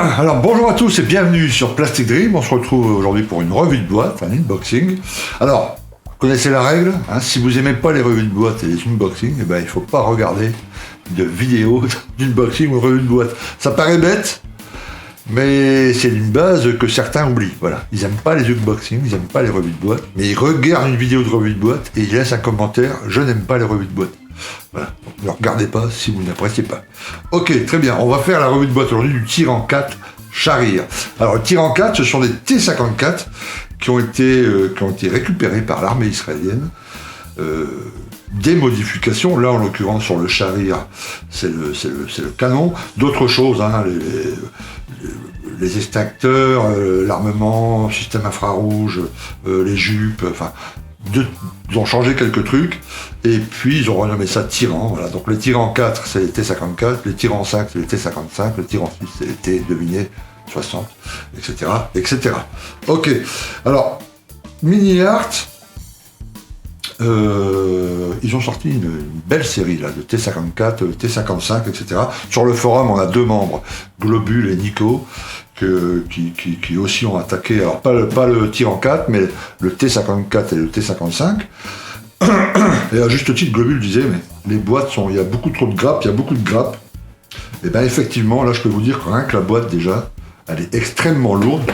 Alors bonjour à tous et bienvenue sur Plastic Dream. On se retrouve aujourd'hui pour une revue de boîte, un unboxing. Alors, vous connaissez la règle, hein, si vous n'aimez pas les revues de boîte et les unboxings, eh ben, il ne faut pas regarder de vidéos d'unboxing ou de revue de boîte. Ça paraît bête, mais c'est une base que certains oublient. Voilà. Ils n'aiment pas les unboxings, ils n'aiment pas les revues de boîte, mais ils regardent une vidéo de revue de boîte et ils laissent un commentaire « Je n'aime pas les revues de boîte ». Voilà. Donc, ne regardez pas si vous n'appréciez pas. Ok, très bien. On va faire la revue de boîte aujourd'hui du Tyran 4 Shahrir. Alors, le Tyran 4, ce sont des T-54 qui ont été récupérés par l'armée israélienne. Des modifications, là en l'occurrence sur le Shahrir, c'est le canon. D'autres choses, hein, les extincteurs, l'armement, système infrarouge, les jupes, enfin... Ils ont changé quelques trucs, et puis ils ont renommé ça Tyran. Voilà. Donc les Tyran 4, c'est les T-54, les Tyran 5, c'est les T-55, le Tyran 6, c'est les T, devinez, 60, etc., etc. Ok, alors, Mini-Art, ils ont sorti une belle série là, de T-54, T-55, etc. Sur le forum, on a deux membres, Globule et Nico, qui aussi ont attaqué, alors pas le Tyran 4, mais le T-54 et le T-55. Et à juste titre, Globule disait, mais les boîtes il y a beaucoup trop de grappes, il y a beaucoup de grappes. Et bien effectivement, là je peux vous dire que rien que la boîte déjà, elle est extrêmement lourde.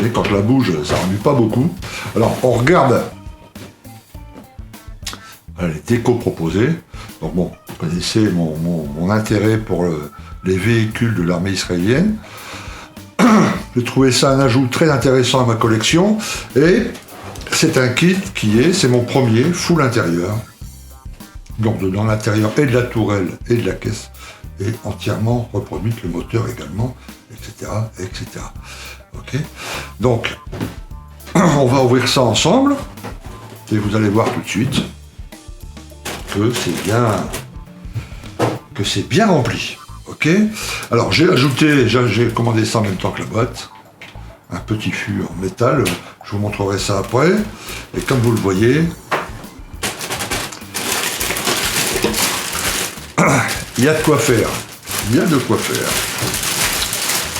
Et quand je la bouge, ça remue pas beaucoup. Alors on regarde les décos proposés. Donc bon, vous connaissez mon intérêt pour les véhicules de l'armée israélienne. J'ai trouvé ça un ajout très intéressant à ma collection, et c'est un kit c'est mon premier full intérieur, donc dans l'intérieur et de la tourelle et de la caisse, et entièrement reproduite, le moteur également, etc., etc. Ok, donc on va ouvrir ça ensemble, et vous allez voir tout de suite que c'est bien rempli. Ok, alors j'ai commandé ça en même temps que la boîte, un petit fût en métal, je vous montrerai ça après, et comme vous le voyez, il y a de quoi faire,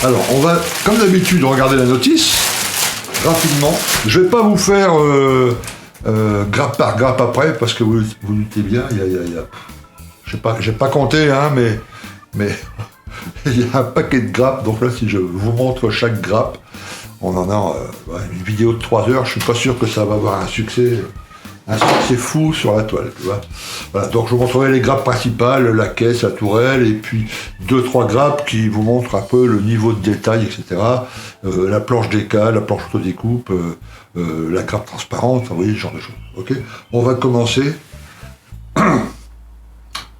Alors on va, comme d'habitude, regarder la notice, rapidement, je vais pas vous faire grappe par grappe après, parce que vous doutez bien, j'ai pas compté, hein, mais il y a un paquet de grappes, donc là si je vous montre chaque grappe, on en a une vidéo de 3 heures, je suis pas sûr que ça va avoir un succès fou sur la toile, tu vois. Voilà, donc je vous montrerai les grappes principales, la caisse, la tourelle, et puis 2-3 grappes qui vous montrent un peu le niveau de détail, etc. La planche d'écale, la planche autodécoupe, la grappe transparente, vous voyez, ce genre de choses. Ok, on va commencer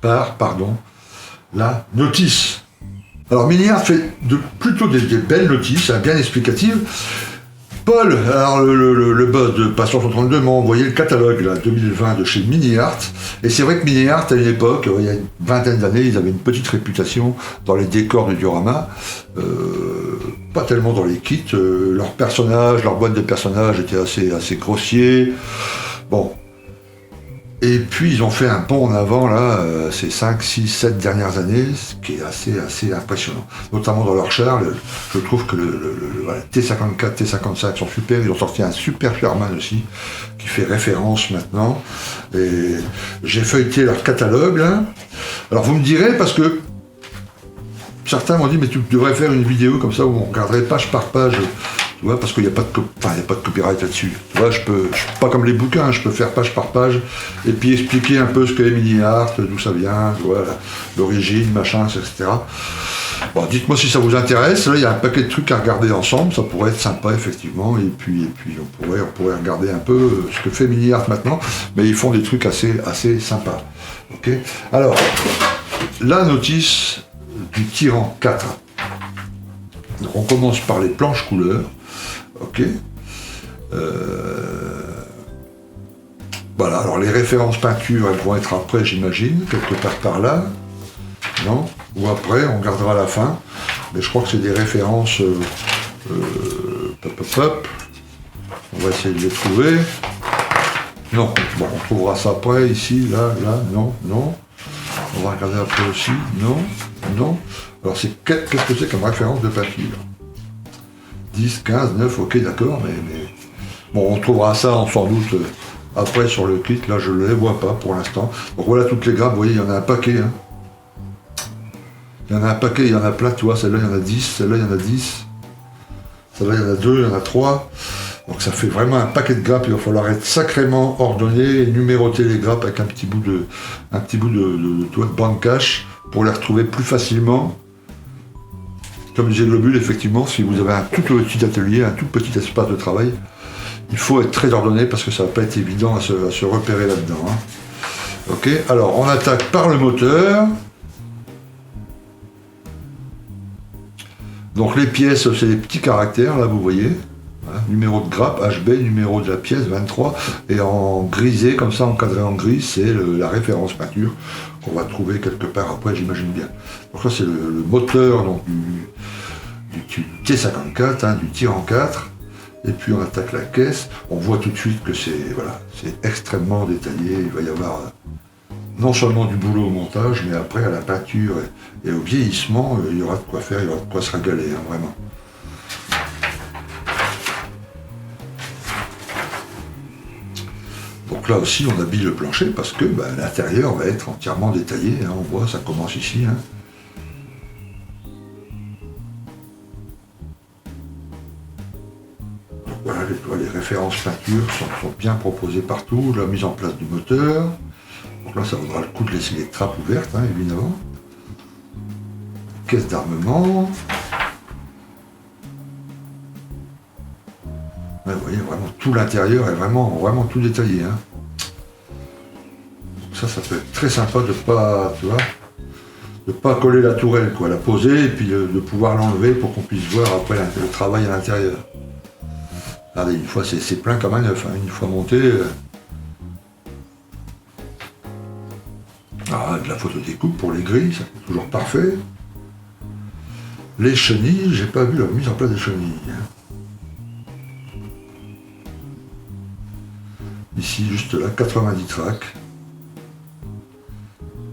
par, la notice. Alors Mini-Art fait plutôt des belles notices, bien explicatives. Paul, alors le boss de Passion 132 m'a envoyé le catalogue là, 2020 de chez Mini-Art. Et c'est vrai que Mini-Art, à une époque, il y a une vingtaine d'années, ils avaient une petite réputation dans les décors du diorama. Pas tellement dans les kits. Leurs personnages, leur boîte de personnages était assez grossier. Bon. Et puis ils ont fait un bond en avant là, ces 5, 6, 7 dernières années, ce qui est assez impressionnant. Notamment dans leur char, je trouve que le T-54, T-55 sont super. Ils ont sorti un super Sherman aussi, qui fait référence maintenant. Et j'ai feuilleté leur catalogue là. Alors vous me direz, parce que certains m'ont dit, mais tu devrais faire une vidéo comme ça où on regarderait page par page. Tu vois, parce qu'il n'y a pas de copyright là-dessus. Tu vois, je suis pas comme les bouquins, je peux faire page par page, et puis expliquer un peu ce qu'est Mini-Art, d'où ça vient, tu vois, l'origine, machin, etc. Bon, dites-moi si ça vous intéresse. Là, il y a un paquet de trucs à regarder ensemble, ça pourrait être sympa, effectivement, et puis on pourrait regarder un peu ce que fait Mini-Art maintenant, mais ils font des trucs assez sympas. Ok. Alors, la notice du Tyran 4. Donc, on commence par les planches couleurs. Ok. Voilà, alors les références peinture, elles vont être après, j'imagine, quelque part par là. Non? Ou après, on gardera la fin. Mais je crois que c'est des références... On va essayer de les trouver. Non, bon, on trouvera ça après, ici, là, non. On va regarder après aussi, non. Alors, qu'est-ce que c'est comme référence de peinture? 10, 15, 9, ok d'accord, mais bon, on trouvera ça sans doute après sur le kit, là je ne les vois pas pour l'instant. Donc voilà toutes les grappes, vous voyez, il y en a un paquet. Hein. Il y en a un paquet, il y en a plein, tu vois, celle-là il y en a 10, celle-là il y en a 10, celle-là il y en a 2, il y en a 3. Donc ça fait vraiment un paquet de grappes, il va falloir être sacrément ordonné et numéroter les grappes avec un petit bout de bande cache pour les retrouver plus facilement. Comme disait Globule, effectivement, si vous avez un tout petit atelier, un tout petit espace de travail, il faut être très ordonné parce que ça ne va pas être évident à se repérer là-dedans. Hein. Ok, alors on attaque par le moteur. Donc les pièces, c'est des petits caractères, là vous voyez. Voilà, numéro de grappe, HB, numéro de la pièce, 23. Et en grisé, comme ça, encadré en gris, c'est la référence peinture qu'on va trouver quelque part après, j'imagine bien. Donc là, c'est le moteur donc, du T54, hein, du tir en 4. Et puis on attaque la caisse. On voit tout de suite que c'est extrêmement détaillé. Il va y avoir non seulement du boulot au montage, mais après à la peinture et au vieillissement, il y aura de quoi faire, il y aura de quoi se régaler, hein, vraiment. Donc là aussi, on habille le plancher parce que l'intérieur va être entièrement détaillé. Hein, on voit, ça commence ici. Hein. Donc voilà, les références peinture sont bien proposées partout. La mise en place du moteur. Donc là, ça vaudra le coup de laisser les trappes ouvertes, hein, évidemment. Caisse d'armement. Ouais, vous voyez, vraiment, tout l'intérieur est vraiment tout détaillé. Hein. Ça peut être très sympa de pas, tu vois, de pas coller la tourelle, quoi, la poser et puis de pouvoir l'enlever pour qu'on puisse voir après le travail à l'intérieur. Regardez, une fois, c'est plein comme un œuf, hein, une fois monté. De la photo découpe pour les grilles, c'est toujours parfait. Les chenilles, j'ai pas vu la mise en place des chenilles. Ici, juste là, 90 tracks.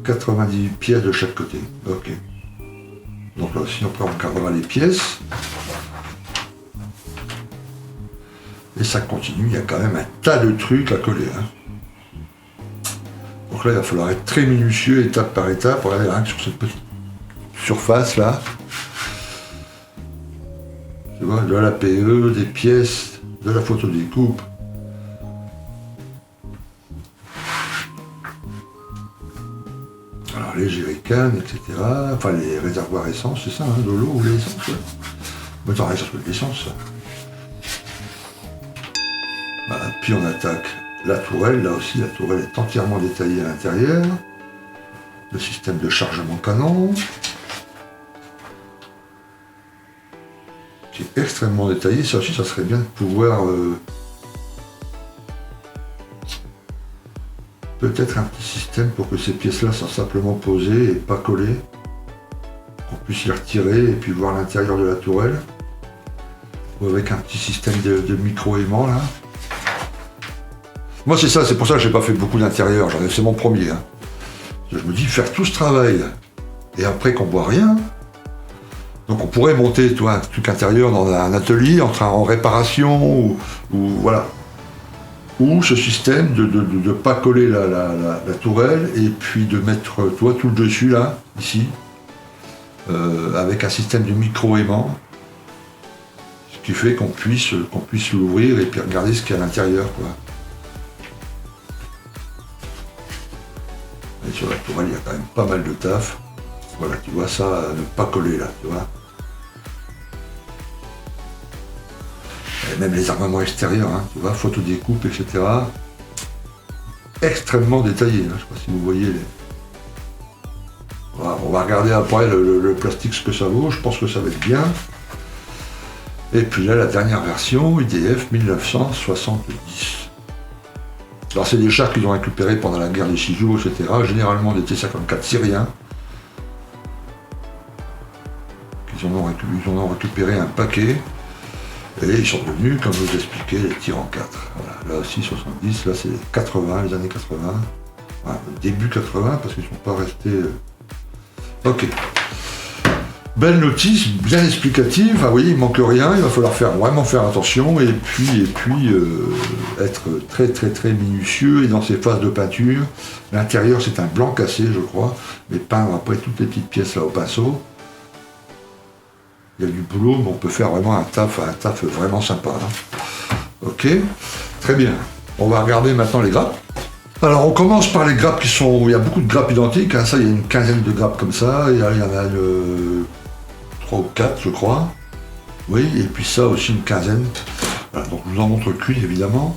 90 pièces de chaque côté. Ok. Donc là aussi, après, on cadrera les pièces. Et ça continue, il y a quand même un tas de trucs à coller. Hein. Donc là, il va falloir être très minutieux, étape par étape. Regardez rien que sur cette petite surface là. Tu vois, de la PE, des pièces, de la photo découpe. Alors les jerrycans, etc. Enfin les réservoirs essence, c'est ça, hein, de l'eau ou l'essence. Ouais. Mais attends, ça peut être l'essence, ça. Voilà, puis on attaque la tourelle, là aussi la tourelle est entièrement détaillée à l'intérieur. Le système de chargement canon. Qui est extrêmement détaillé, ça aussi ça serait bien de pouvoir peut-être un petit système pour que ces pièces-là soient simplement posées et pas collées. Qu'on puisse les retirer et puis voir l'intérieur de la tourelle. Ou avec un petit système de micro-aimant là. Moi c'est ça, c'est pour ça que j'ai pas fait beaucoup d'intérieur, c'est mon premier. Hein. Je me dis faire tout ce travail et après qu'on voit rien. Donc on pourrait monter un truc intérieur dans un atelier en réparation ou voilà. Ou ce système de ne pas coller la tourelle et puis de mettre tout le dessus là, ici, avec un système de micro-aimant. Ce qui fait qu'on puisse l'ouvrir et puis regarder ce qu'il y a à l'intérieur, quoi. Et sur la tourelle, il y a quand même pas mal de taf. Voilà, tu vois ça, ne pas coller là, tu vois. Et même les armements extérieurs, hein, tu vois, photo découpe, etc. Extrêmement détaillé, hein, je ne sais pas si vous voyez les. Voilà, on va regarder après le plastique ce que ça vaut, je pense que ça va être bien. Et puis là, la dernière version, IDF 1970. Alors c'est des chars qu'ils ont récupérés pendant la guerre des 6 jours, etc. Généralement des T-54 syriens. Ils en ont récupéré un paquet. Et ils sont devenus, comme je vous expliquais, les tirs en 4. Voilà, là aussi 70, là c'est 80, les années 80. Voilà, début 80, parce qu'ils ne sont pas restés. Ok. Belle notice, bien explicative. Enfin, vous voyez, il manque rien. Il va falloir vraiment faire attention et puis être très très très minutieux. Et dans ces phases de peinture, l'intérieur c'est un blanc cassé, je crois, mais peindre après toutes les petites pièces là au pinceau. Il y a du boulot, mais on peut faire vraiment un taf vraiment sympa. Hein. Ok, très bien. On va regarder maintenant les grappes. Alors on commence par les grappes qui sont... Il y a beaucoup de grappes identiques, hein. Ça il y a une quinzaine de grappes comme ça, et là, il y en a 3 ou 4 je crois. Oui, et puis ça aussi une quinzaine. Voilà, donc je vous en montre qu'une évidemment.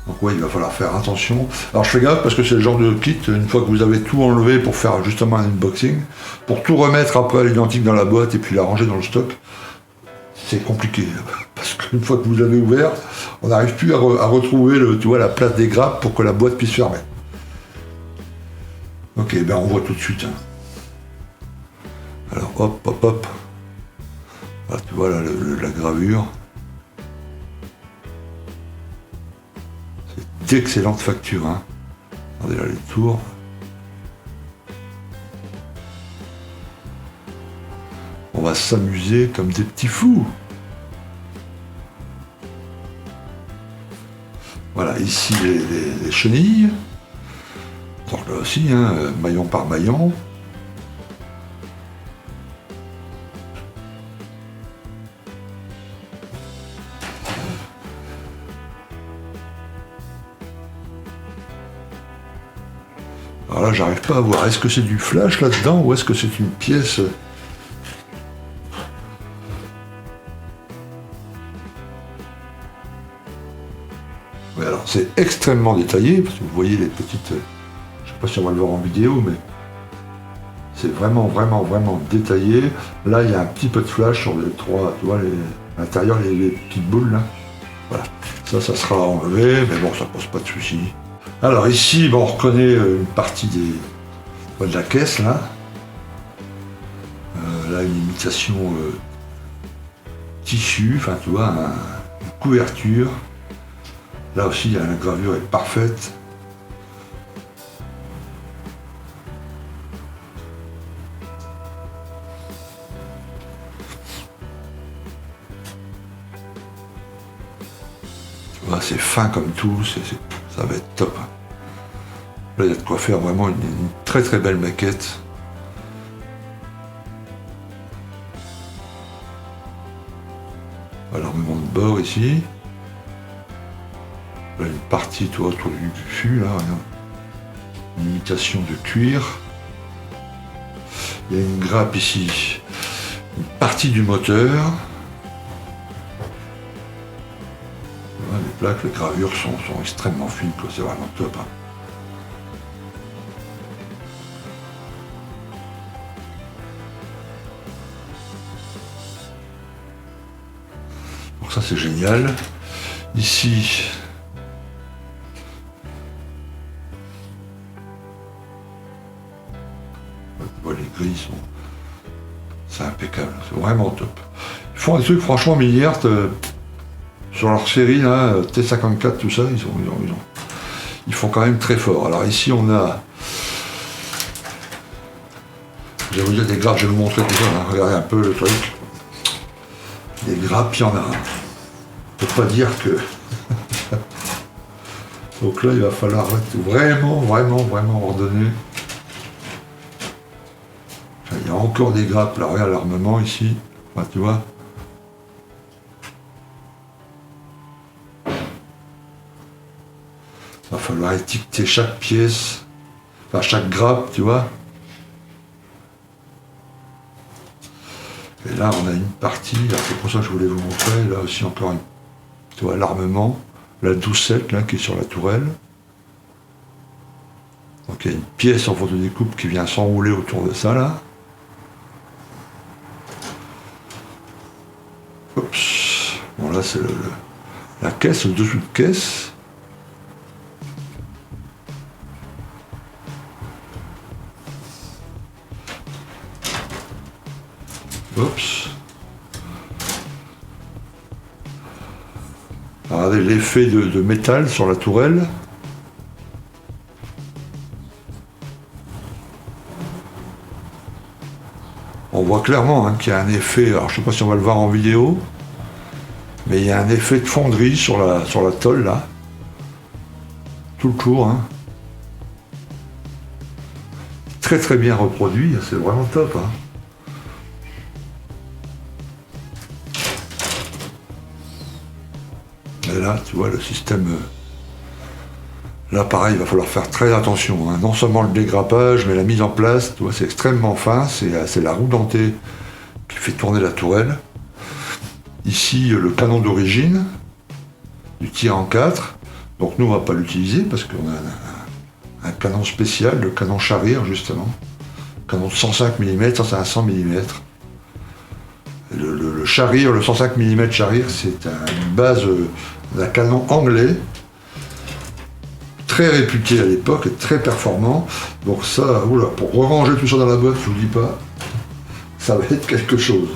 Donc oui, il va falloir faire attention. Alors je fais gaffe parce que c'est le genre de kit, une fois que vous avez tout enlevé pour faire justement un unboxing, pour tout remettre après à l'identique dans la boîte et puis la ranger dans le stock, c'est compliqué. Parce qu'une fois que vous l'avez ouvert, on n'arrive plus à retrouver la place des grappes pour que la boîte puisse fermer. Ok, ben on voit tout de suite. Hein. Alors hop, hop, hop. Voilà, tu vois là, la gravure. C'est d'excellente facture. Hein. Regardez là les tours. On va s'amuser comme des petits fous. Voilà, ici les chenilles. Donc là aussi, hein, maillon par maillon. Alors là, j'arrive pas à voir. Est-ce que c'est du flash là-dedans ou est-ce que c'est une pièce? Ouais, alors c'est extrêmement détaillé, parce que vous voyez les petites... Je sais pas si on va le voir en vidéo, mais c'est vraiment, vraiment, vraiment détaillé. Là, il y a un petit peu de flash sur les trois, tu vois, à l'intérieur, les petites boules, là. Voilà. Ça sera enlevé, mais bon, ça pose pas de soucis. Alors ici, bon, on reconnaît une partie de la caisse, là. Là, une imitation tissu, enfin, tu vois, une couverture. Là aussi, la gravure est parfaite. Tu vois, c'est fin comme tout, ça va être top. Là, il y a de quoi faire vraiment une très très belle maquette. L'armement de bord ici. Là, une partie, tu vois, autour du fût, là, regarde. Une imitation de cuir. Il y a une grappe ici. Une partie du moteur. Voilà, les plaques, les gravures sont extrêmement fines, quoi. C'est vraiment top. Hein. Donc ça, c'est génial. Ici, les grilles c'est impeccable, c'est vraiment top. Ils font des trucs franchement milliards sur leur série là, T54, tout ça, ils font quand même très fort. Alors ici on a, je vais vous dire des grappes, je vais vous montrer tout ça, hein. Regardez un peu le truc. Des grappes, il y en a un. Je peux pas dire que. Donc là il va falloir être vraiment, vraiment, vraiment ordonné. Il y a encore des grappes, là, regarde l'armement ici, enfin, tu vois. Il va falloir étiqueter chaque pièce, enfin chaque grappe, tu vois. Et là, on a une partie, c'est pour ça que je voulais vous montrer, là aussi encore, tu vois, l'armement, la doucette, là, qui est sur la tourelle. Donc il y a une pièce en photo découpe qui vient s'enrouler autour de ça, là. Oups. Bon là c'est la caisse, le dessous de caisse. Oups. Regardez l'effet de métal sur la tourelle. voit clairement hein, qu'il y a un effet, alors je sais pas si on va le voir en vidéo, mais il y a un effet de fonderie sur la tôle là. Tout le tour. Hein. Très très bien reproduit, c'est vraiment top. Hein. Et là, tu vois, le système... Là, pareil, il va falloir faire très attention. Hein. Non seulement le dégrappage, mais la mise en place, tu vois, c'est extrêmement fin. C'est la roue dentée qui fait tourner la tourelle. Ici, le canon d'origine, du tir en 4. Donc nous, on ne va pas l'utiliser parce qu'on a un canon spécial, le canon Charrir, justement. Canon de 105 mm, ça c'est un 100 mm. Le Charrir, le 105 mm Charrir, c'est une base d'un canon anglais, très réputé à l'époque et très performant. Donc ça, oula, pour ranger tout ça dans la boîte, je vous dis pas, ça va être quelque chose.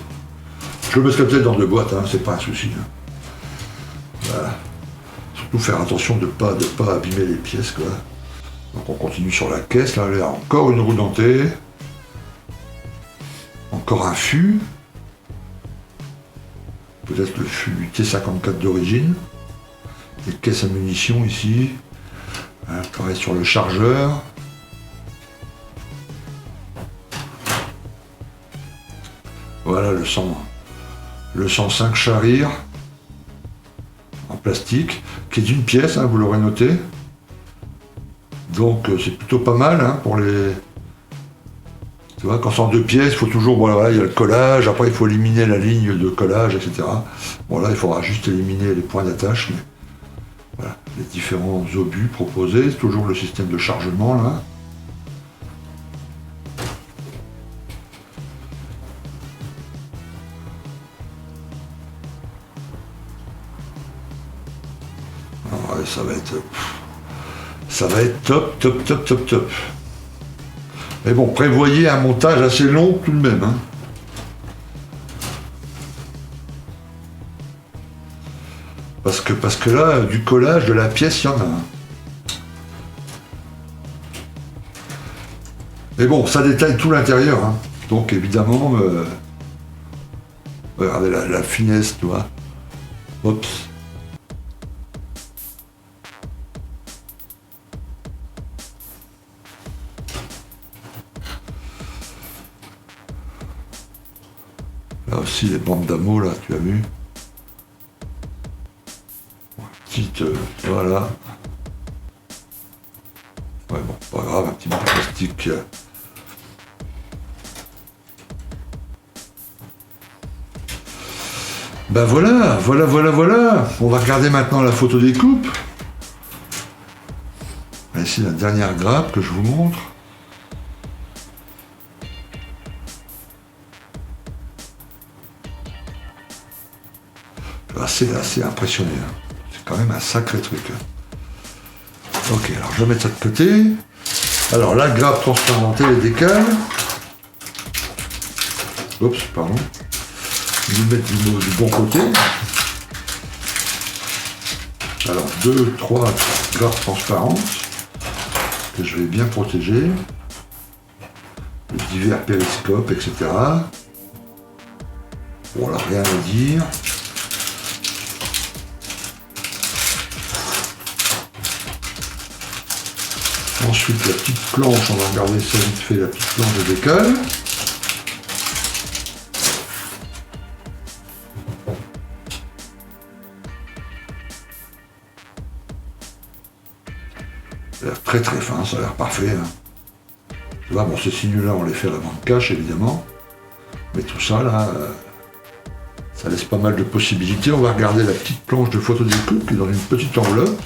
Je le mettrai peut-être dans deux boîtes, hein, c'est pas un souci. Hein. Voilà. Surtout faire attention de pas abîmer les pièces, quoi. Donc on continue sur la caisse, là, il y a encore une roue dentée. Encore un fût. Peut-être le fût du T54 d'origine. Des caisses à munitions ici. On travaille sur le chargeur. Voilà le 105 Charrir en plastique, qui est une pièce, hein, vous l'aurez noté. Donc c'est plutôt pas mal hein, pour les... Tu vois, quand c'est en deux pièces, il faut toujours... Bon, voilà, il y a le collage, après il faut éliminer la ligne de collage, etc. Bon là, il faudra juste éliminer les points d'attache. Mais... Voilà, les différents obus proposés, c'est toujours le système de chargement là. Alors, ouais, ça va être top. Mais bon, prévoyez un montage assez long tout de même. Hein. Parce que là, du collage de la pièce, il y en a. Hein. Mais bon, ça détaille tout l'intérieur. Hein. Donc évidemment, regardez la finesse, tu vois. Oups. Là aussi, les bandes d'amour, là, tu as vu. Petite, voilà. Ouais, bon, pas grave, un petit bout de plastique. Ben voilà. On va regarder maintenant la photo des coupes. Ici, la dernière grappe que je vous montre. Assez impressionné. Hein. C'est quand même un sacré truc. Hein. Ok, alors je vais mettre ça de côté. Alors la grappe transparentée et décale. Oups, pardon. Je vais mettre du bon côté. Alors 2-3 grappes transparentes que je vais bien protéger. Les divers périscopes, etc. Bon là, rien à dire. Ensuite, la petite planche, on va regarder ça vite fait, la petite planche de décale. Ça a l'air très très fin, ça a l'air parfait. Hein. Tu vois, bon, ces signaux-là, on les fait à la bande cache, évidemment. Mais tout ça, là, ça laisse pas mal de possibilités. On va regarder la petite planche de photo découpe qui est dans une petite enveloppe.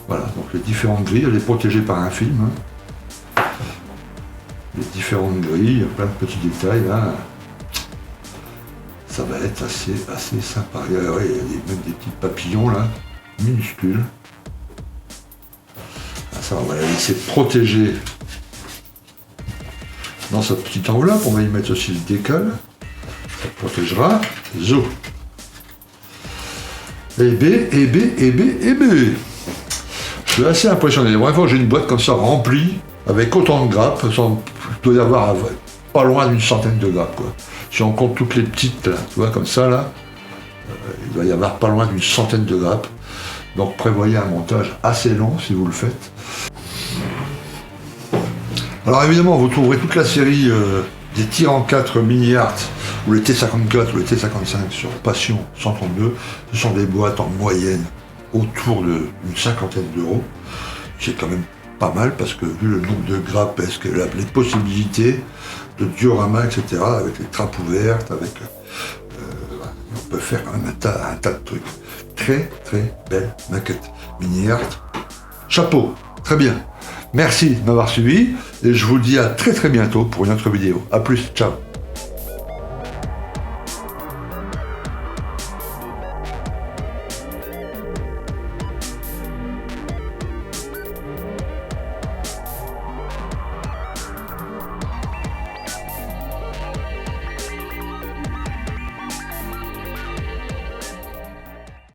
Voilà, donc les différentes grilles, elle est protégée par un film. Hein. Les différentes grilles, il y a plein de petits détails là. Ça va être assez sympa. Il y a même des petits papillons là, minuscules. Ça, on va la laisser protéger dans cette petite enveloppe. On va y mettre aussi le décal. Ça protégera. Zo. Et B. Je suis assez impressionné. La première fois que j'ai une boîte comme ça remplie, avec autant de grappes, il doit y avoir pas loin d'une centaine de grappes, quoi. Si on compte toutes les petites, là, tu vois, comme ça, là, il doit y avoir pas loin d'une centaine de grappes. Donc prévoyez un montage assez long si vous le faites. Alors évidemment, vous trouverez toute la série des tirs en 4 mini art, ou les T54 ou les T55 sur Passion 132. Ce sont des boîtes en moyenne autour d'une cinquantaine d'euros. C'est quand même pas mal parce que vu le nombre de grappes, les possibilités de diorama, etc., avec les trappes ouvertes, avec on peut faire quand même un tas de trucs. Très très belle maquette mini art. Chapeau, très bien. Merci de m'avoir suivi et je vous dis à très très bientôt pour une autre vidéo. A plus, ciao.